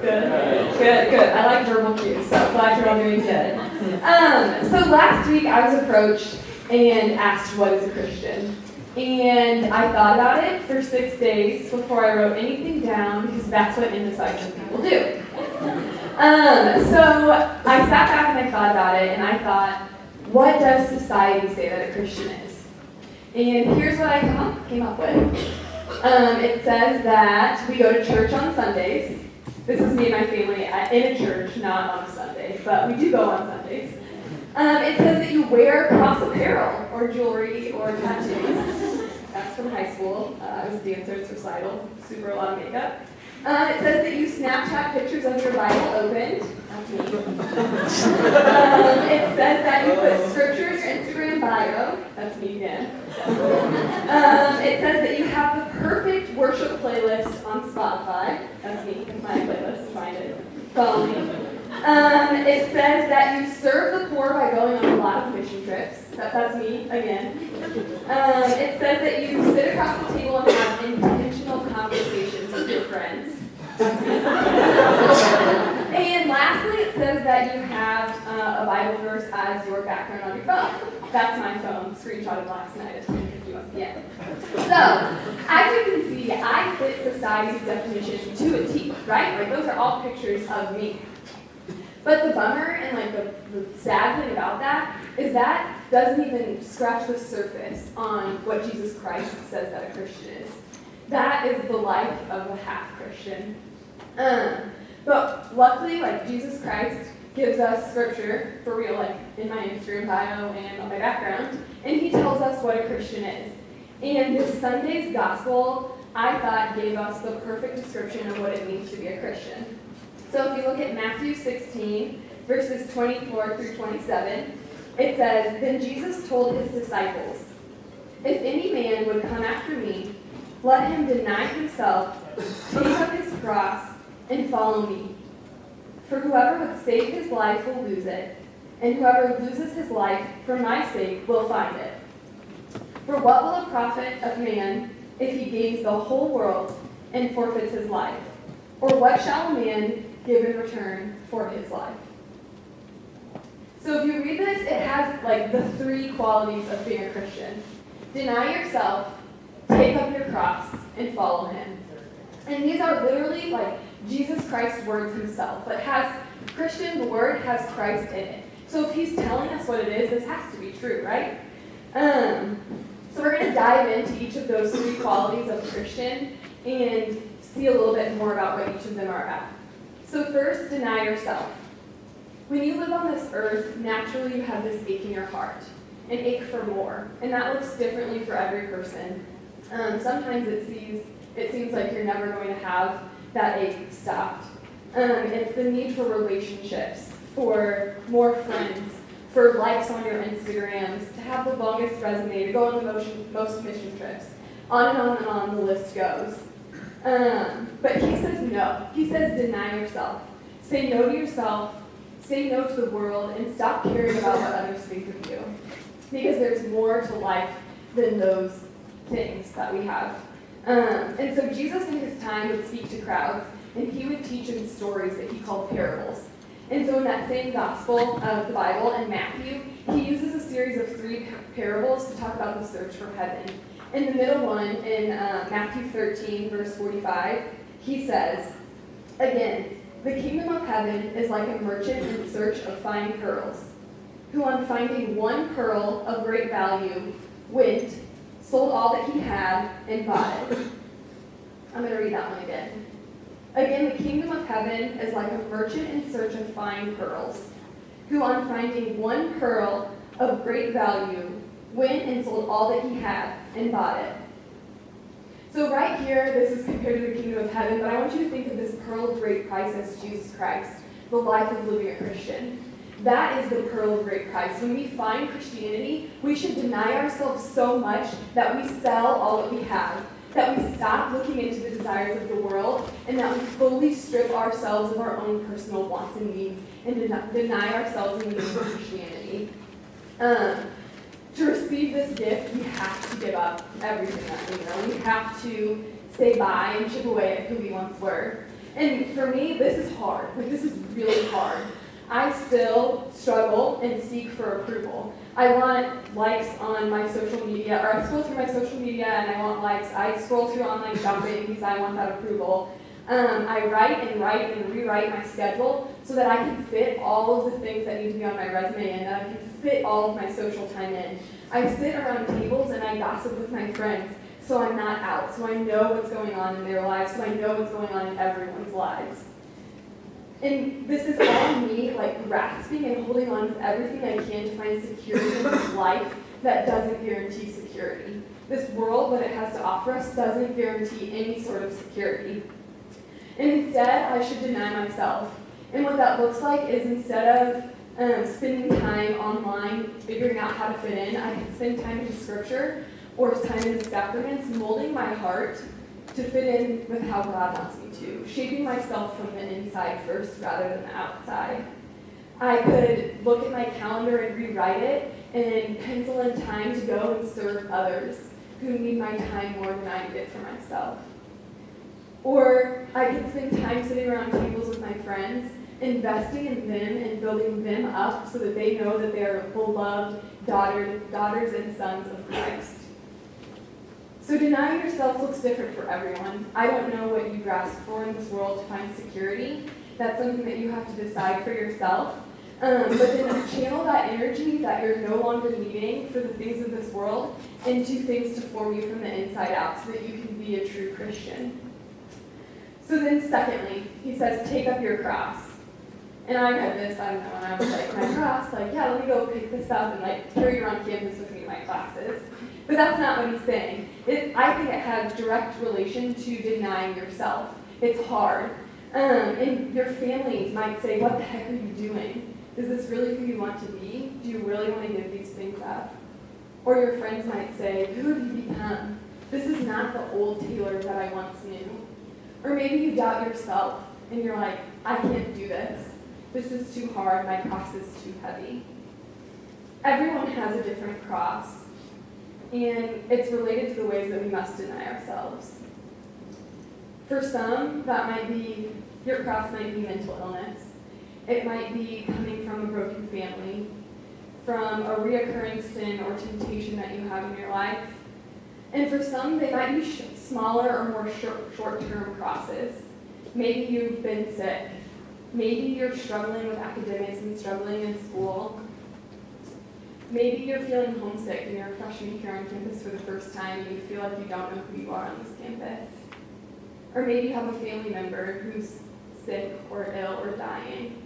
Good. I like verbal cues, so glad you're all doing good. So last week I was approached and asked what is a Christian. And I thought about it for 6 days before I wrote anything down because that's what indecisive people do. So I sat back and I thought about it and I thought, what does society say that a Christian is? And here's what I came up with. It says that we go to church on Sundays. This is me and my family in a church, not on a Sunday, but we do go on Sundays. It says that you wear cross apparel or jewelry or tattoos. That's from high school. I was a dancer, it's recital, super a lot of makeup. It says that you Snapchat pictures of your Bible opened. That's me. It says that you put scripture in your Instagram bio. That's me again. It says that you have the perfect worship playlist on Spotify. That's me. It's my playlist. Find it. Follow me. It says that you serve the poor by going on a lot of mission trips. That's me again. It says that you sit across the table and have intentional conversations with your friends. And lastly, it says that you have a Bible verse as your background on your phone. That's my phone, screenshot of last night at 10:51 p.m. So, as you can see, I fit society's definition to a T, right? Like, those are all pictures of me. But the bummer and like the sad thing about that is that doesn't even scratch the surface on what Jesus Christ says that a Christian is. That is the life of a half-Christian. But luckily, like, Jesus Christ gives us scripture, for real, like in my Instagram bio and on my background, and he tells us what a Christian is. And this Sunday's gospel, I thought, gave us the perfect description of what it means to be a Christian. So if you look at Matthew 16, verses 24 through 27, it says, "Then Jesus told his disciples, 'If any man would come after me, let him deny himself, take up his cross, and follow me. For whoever would save his life will lose it, and whoever loses his life for my sake will find it. For what will it profit a man if he gains the whole world and forfeits his life? Or what shall a man give in return for his life?'" So if you read this, it has like the three qualities of being a Christian. Deny yourself, take up your cross, and follow him. And these are literally like Jesus Christ's words himself. It has Christian, the word has Christ in it. So if he's telling us what it is, this has to be true, right? So we're going to dive into each of those three qualities of Christian and see a little bit more about what each of them are about. So first, deny yourself. When you live on this earth, naturally you have this ache in your heart, an ache for more, and that looks differently for every person. Sometimes it seems like you're never going to have that ache stopped. It's the need for relationships, for more friends, for likes on your Instagrams, to have the longest resume, to go on the most mission trips. On and on the list goes. But he says no. He says deny yourself. Say no to yourself, say no to the world, and stop caring about what others think of you. Because there's more to life than those things that we have. And so Jesus in his time would speak to crowds, and he would teach in stories that he called parables. And so in that same gospel of the Bible in Matthew, he uses a series of 3 parables to talk about the search for heaven. In the middle one, in Matthew 13, verse 45, he says, "Again, the kingdom of heaven is like a merchant in search of fine pearls, who on finding one pearl of great value went, sold all that he had, and bought it." I'm going to read that one again. "Again, the kingdom of heaven is like a merchant in search of fine pearls, who on finding one pearl of great value went and sold all that he had and bought it." So right here, this is compared to the kingdom of heaven, but I want you to think of this pearl of great price as Jesus Christ, the life of living a Christian. That is the pearl of great price. When we find Christianity, we should deny ourselves so much that we sell all that we have, that we stop looking into the desires of the world, and that we fully strip ourselves of our own personal wants and needs and deny ourselves in the name of Christianity. To receive this gift, we have to give up everything that we know. We have to say bye and chip away at who we once were. And for me, this is hard. Like, this is really hard. I still struggle and seek for approval. I want likes on my social media, or I scroll through my social media and I want likes. I scroll through online shopping because I want that approval. I write and rewrite my schedule so that I can fit all of the things that need to be on my resume and that I can fit all of my social time in. I sit around tables and I gossip with my friends so I'm not out, so I know what's going on in their lives, so I know what's going on in everyone's lives. And this is all me, like, grasping and holding on with everything I can to find security in this life that doesn't guarantee security. This world, what it has to offer us, doesn't guarantee any sort of security. And instead, I should deny myself. And what that looks like is instead of spending time online figuring out how to fit in, I can spend time in Scripture or time in the sacraments, molding my heart to fit in with how God wants me to, shaping myself from the inside first rather than the outside. I could look at my calendar and rewrite it and pencil in time to go and serve others who need my time more than I need it for myself. Or I could spend time sitting around tables with my friends, investing in them and building them up so that they know that they are beloved daughters and sons of Christ. So denying yourself looks different for everyone. I don't know what you grasp for in this world to find security. That's something that you have to decide for yourself. But then channel that energy that you're no longer needing for the things of this world into things to form you from the inside out so that you can be a true Christian. So then secondly, he says, take up your cross. And I read this, I don't know, and I was like, my cross, like, yeah, let me go pick this up and like carry it around campus with me in my classes. But that's not what he's saying. I think it has direct relation to denying yourself. It's hard. And your family might say, what the heck are you doing? Is this really who you want to be? Do you really want to give these things up? Or your friends might say, who have you become? This is not the old Taylor that I once knew. Or maybe you doubt yourself and you're like, I can't do this. This is too hard. My cross is too heavy. Everyone has a different cross. And it's related to the ways that we must deny ourselves. For some, that might be, your cross might be mental illness. It might be coming from a broken family, from a reoccurring sin or temptation that you have in your life. And for some, they might be smaller or more short-term crosses. Maybe you've been sick. Maybe you're struggling with academics and struggling in school. Maybe you're feeling homesick and you're a freshman here on campus for the first time and you feel like you don't know who you are on this campus. Or maybe you have a family member who's sick or ill or dying.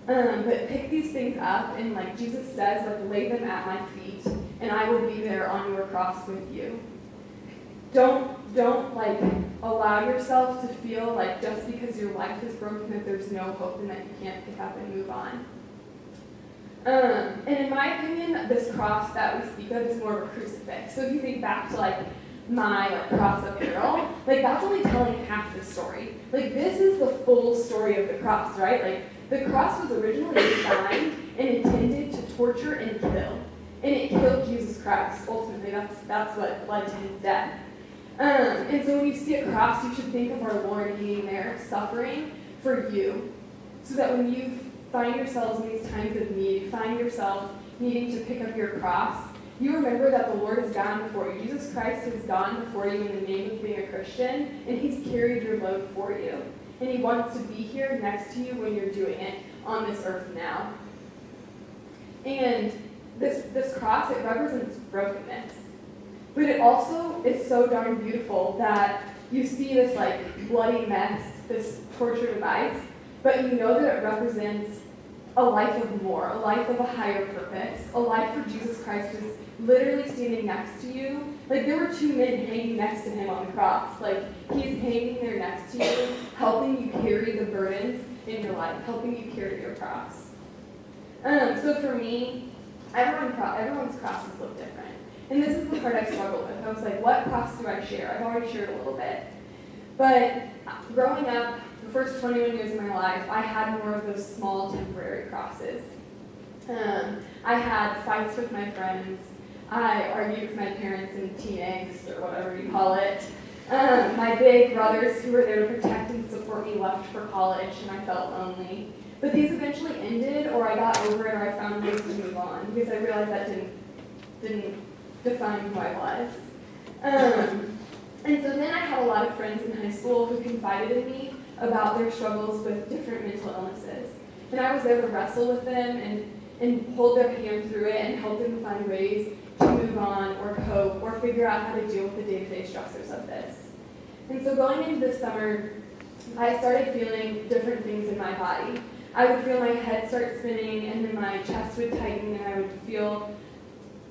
But pick these things up and like Jesus says, like lay them at my feet and I will be there on your cross with you. Don't like allow yourself to feel like just because your life is broken that there's no hope and that you can't pick up and move on. And in my opinion, this cross that we speak of is more of a crucifix. So if you think back to like my cross apparel, like that's only telling half the story. Like this is the full story of the cross, right? Like the cross was originally designed and intended to torture and kill. And it killed Jesus Christ, ultimately. That's what led to his death. And so when you see a cross, you should think of our Lord being there, suffering for you. So that when you find yourselves in these times of need, find yourself needing to pick up your cross, you remember that the Lord has gone before you. Jesus Christ has gone before you in the name of being a Christian, and he's carried your load for you. And he wants to be here next to you when you're doing it on this earth now. And this cross, it represents brokenness. But it also is so darn beautiful that you see this like bloody mess, this torture device, but you know that it represents a life of more, a life of a higher purpose, a life where Jesus Christ is literally standing next to you. Like there were two men hanging next to him on the cross. Like he's hanging there next to you, helping you carry the burdens in your life, helping you carry your cross. So for me, everyone's crosses look different. And this is the part I struggled with. I was like, what cross do I share? I've already shared a little bit. But growing up, the first 21 years of my life, I had more of those small temporary crosses. I had fights with my friends. I argued with my parents in teen angst or whatever you call it. My big brothers who were there to protect and support me left for college, and I felt lonely. But these eventually ended, or I got over it, or I found ways to move on, because I realized that didn't define who I was. And so then I had a lot of friends in high school who confided in me about their struggles with different mental illnesses. And I was there to wrestle with them and hold their hand through it and help them find ways to move on or cope or figure out how to deal with the day-to-day stressors of this. And so going into this summer, I started feeling different things in my body. I would feel my head start spinning, and then my chest would tighten, and I would feel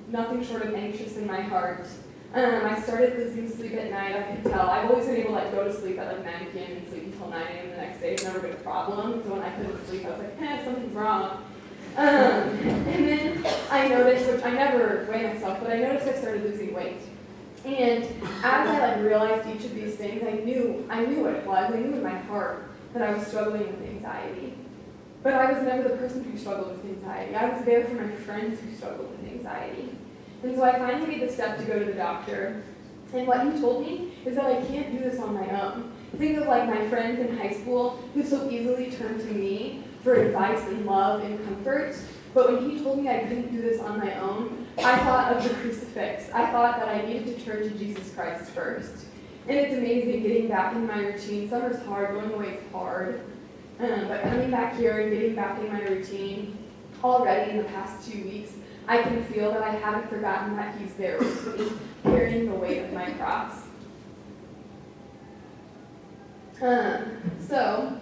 nothing short of anxious in my heart. I started losing sleep at night. I could tell. I've always been able to go to sleep at 9 p.m. and sleep until 9 a.m. the next day. It's never been a problem. So when I couldn't sleep, I was like, something's wrong. And then I noticed, which I never weigh myself, but I noticed I started losing weight. And as I realized each of these things, I knew what it was. I knew in my heart that I was struggling with anxiety. But I was never the person who struggled with anxiety. I was there for my friends who struggled with anxiety. And so I finally made the step to go to the doctor. And what he told me is that I can't do this on my own. Think of my friends in high school who so easily turned to me for advice and love and comfort. But when he told me I couldn't do this on my own, I thought of the crucifix. I thought that I needed to turn to Jesus Christ first. And it's amazing getting back in my routine. Summer's hard, going away is hard. But coming back here and getting back in my routine already in the past 2 weeks, I can feel that I haven't forgotten that he's there with me, carrying the weight of my cross. So,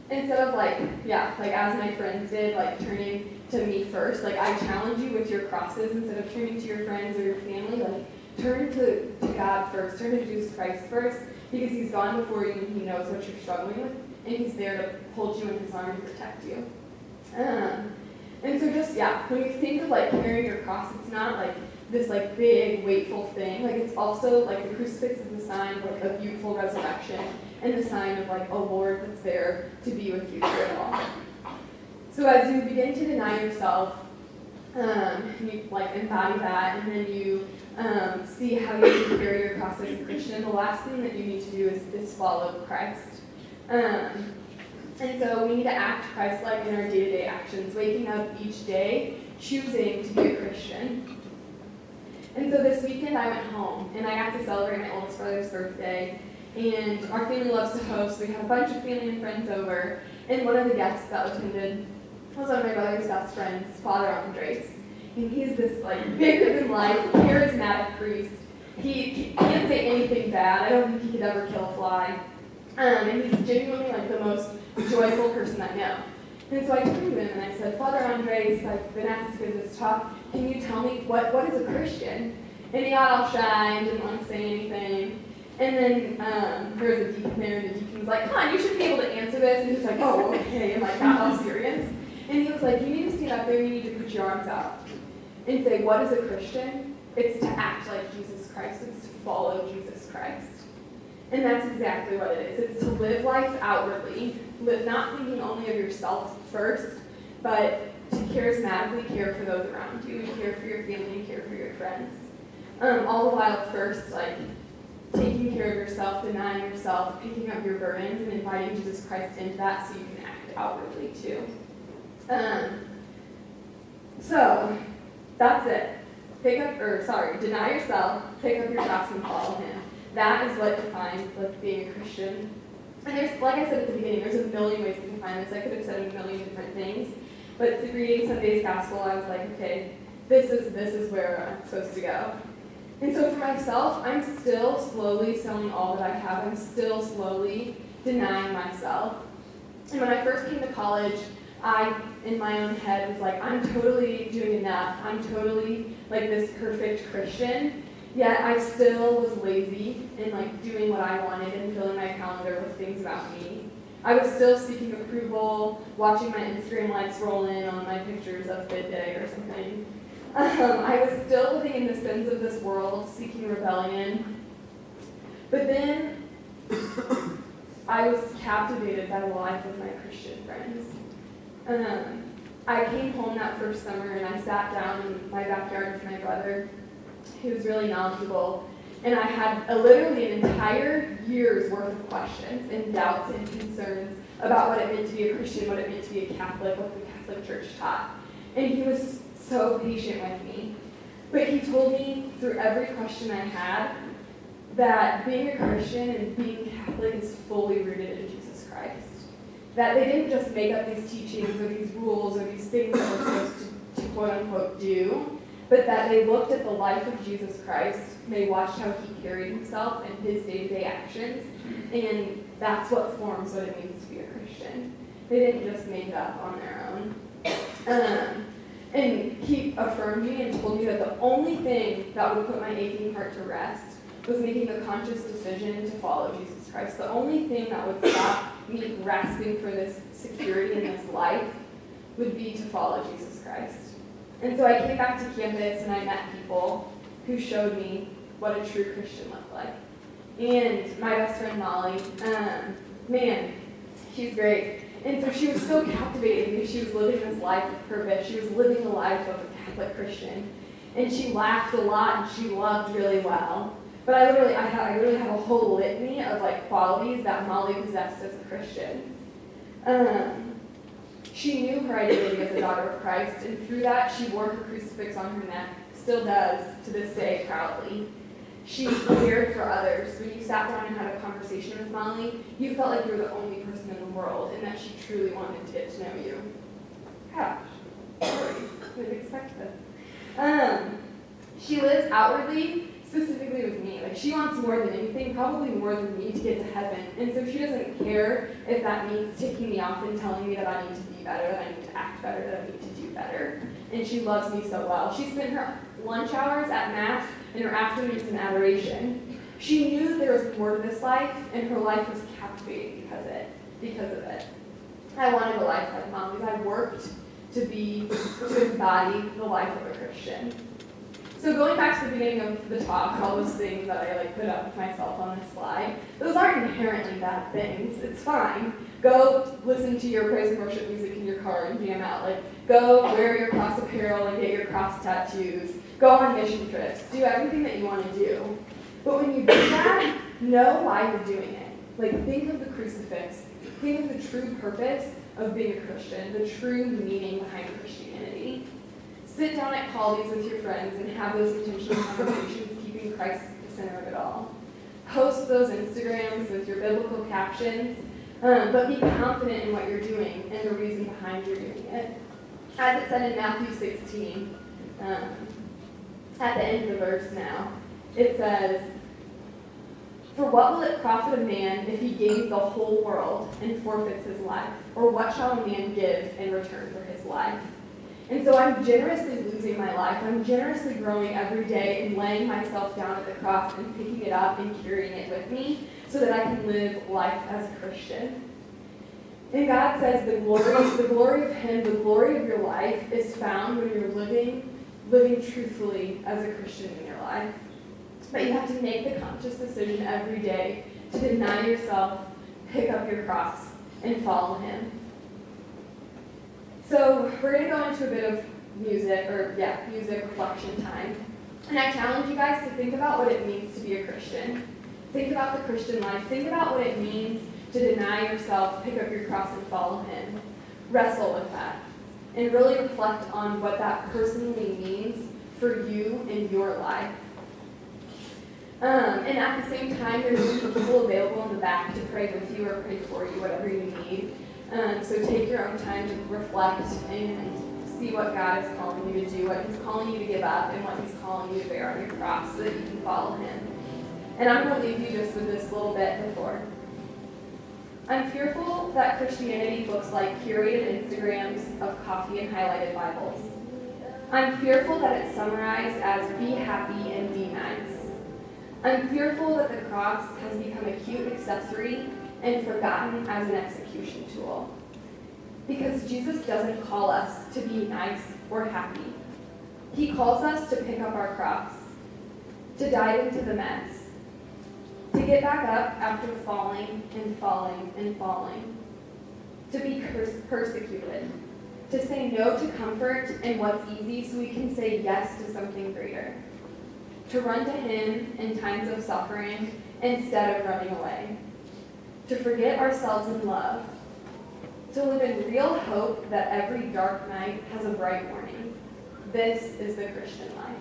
instead of as my friends did, turning to me first, I challenge you with your crosses, instead of turning to your friends or your family, turn to God first, turn to Jesus Christ first, because he's gone before you and he knows what you're struggling with, and he's there to hold you in his arms and protect you. And so when you think of carrying your cross, it's not this big, weightful thing. It's also the crucifix is the sign of a beautiful resurrection and the sign of a Lord that's there to be with you through it all. So as you begin to deny yourself, you embody that, and then you see how you can carry your cross as a Christian, the last thing that you need to do is follow Christ. And so we need to act Christ-like in our day-to-day actions, waking up each day, choosing to be a Christian. And so this weekend I went home, and I got to celebrate my oldest brother's birthday, and our family loves to host. We had a bunch of family and friends over, and one of the guests that attended was one of my brother's best friends, Father Andres. And he's this bigger-than-life, charismatic priest. He can't say anything bad. I don't think he could ever kill a fly. And he's genuinely the most joyful person I know. And so I turned to him and I said, Father Andres, I've been asked to give this talk. Can you tell me what is a Christian? And he got all shy and didn't want to say anything. And then there was a deacon there, and the deacon was like, come on, you should be able to answer this. And he was like, oh, okay, and got all serious. And he was like, you need to stand up there, you need to put your arms out and say, what is a Christian? It's to act like Jesus Christ. It's to follow Jesus Christ. And that's exactly what it is. It's to live life outwardly, not thinking only of yourself first, but to charismatically care for those around you, and care for your family, and care for your friends. All the while first, taking care of yourself, denying yourself, picking up your burdens, and inviting Jesus Christ into that so you can act outwardly too. So, that's it. Deny yourself, pick up your cross, and follow him. That is what defines being a Christian. And there's, like I said at the beginning, there's a million ways to define this. I could have said a million different things. But reading Sunday's gospel, I was like, okay, this is where I'm supposed to go. And so for myself, I'm still slowly selling all that I have. I'm still slowly denying myself. And when I first came to college, I, in my own head, was I'm totally doing enough. I'm totally this perfect Christian. Yet I still was lazy in doing what I wanted and filling my calendar with things about me. I was still seeking approval, watching my Instagram likes roll in on my pictures of bid day or something. I was still living in the sins of this world, seeking rebellion. But then I was captivated by the life of my Christian friends. I came home that first summer and I sat down in my backyard with my brother, who was really knowledgeable, And I had literally an entire year's worth of questions and doubts and concerns about what it meant to be a Christian, what it meant to be a Catholic, what the Catholic Church taught. And he was so patient with me. But he told me through every question I had that being a Christian and being Catholic is fully rooted in Jesus Christ. That they didn't just make up these teachings or these rules or these things that we're supposed to quote-unquote do, but that they looked at the life of Jesus Christ, they watched how he carried himself and his day-to-day actions, and that's what forms what it means to be a Christian. They didn't just make it up on their own. And he affirmed me and told me that the only thing that would put my aching heart to rest was making a conscious decision to follow Jesus Christ. The only thing that would stop me grasping for this security in this life would be to follow Jesus Christ. And so I came back to campus and I met people who showed me what a true Christian looked like. And my best friend Molly, man, she's great. And so she was so captivating because she was living this life of purpose. She was living the life of a Catholic Christian. And she laughed a lot and she loved really well. But I really have a whole litany of qualities that Molly possessed as a Christian. She knew her identity as a daughter of Christ, and through that she wore her crucifix on her neck, still does to this day proudly. She cared for others. When you sat down and had a conversation with Molly, you felt like you were the only person in the world, and that she truly wanted to get to know you. Gosh, sorry, I didn't expect this. She lives outwardly, specifically with me. She wants more than anything, probably more than me, to get to heaven. And so she doesn't care if that means ticking me off and telling me that I need to be better, that I need to act better, that I need to do better. And she loves me so well. She spent her lunch hours at Mass and her afternoons in adoration. She knew there was more to this life, and her life was captivating because of it. I wanted a life like Molly's. I worked to embody the life of a Christian. So going back to the beginning of the talk, all those things that I put up myself on this slide, those aren't inherently bad things. It's fine. Go listen to your praise and worship music in your car and jam out. Go wear your cross apparel and get your cross tattoos. Go on mission trips. Do everything that you want to do. But when you do that, know why you're doing it. Think of the crucifix. Think of the true purpose of being a Christian, the true meaning behind Christianity. Sit down at Caldi's with your friends and have those intentional conversations, keeping Christ at the center of it all. Post those Instagrams with your biblical captions, but be confident in what you're doing and the reason behind you're doing it. As it said in Matthew 16, at the end of the verse now, it says, "For what will it profit a man if he gains the whole world and forfeits his life? Or what shall a man give in return for his life?" And so I'm generously losing my life. I'm generously growing every day and laying myself down at the cross and picking it up and carrying it with me so that I can live life as a Christian. And God says the glory of Him, the glory of your life is found when you're living truthfully as a Christian in your life. But you have to make the conscious decision every day to deny yourself, pick up your cross, and follow Him. So we're going to go into a bit of music reflection time. And I challenge you guys to think about what it means to be a Christian. Think about the Christian life. Think about what it means to deny yourself, pick up your cross, and follow Him. Wrestle with that. And really reflect on what that personally means for you in your life. And at the same time, there's people available in the back to pray with you or pray for you, whatever you need. So take your own time to reflect and see what God is calling you to do, what He's calling you to give up, and what He's calling you to bear on your cross so that you can follow Him. And I'm going to leave you just with this little bit before. I'm fearful that Christianity looks like curated Instagrams of coffee and highlighted Bibles. I'm fearful that it's summarized as be happy and be nice. I'm fearful that the cross has become a cute accessory and forgotten as an execution tool. Because Jesus doesn't call us to be nice or happy. He calls us to pick up our cross, to dive into the mess, to get back up after falling and falling and falling, to be persecuted, to say no to comfort and what's easy so we can say yes to something greater, to run to Him in times of suffering instead of running away, to forget ourselves in love, to live in real hope that every dark night has a bright morning. This is the Christian life.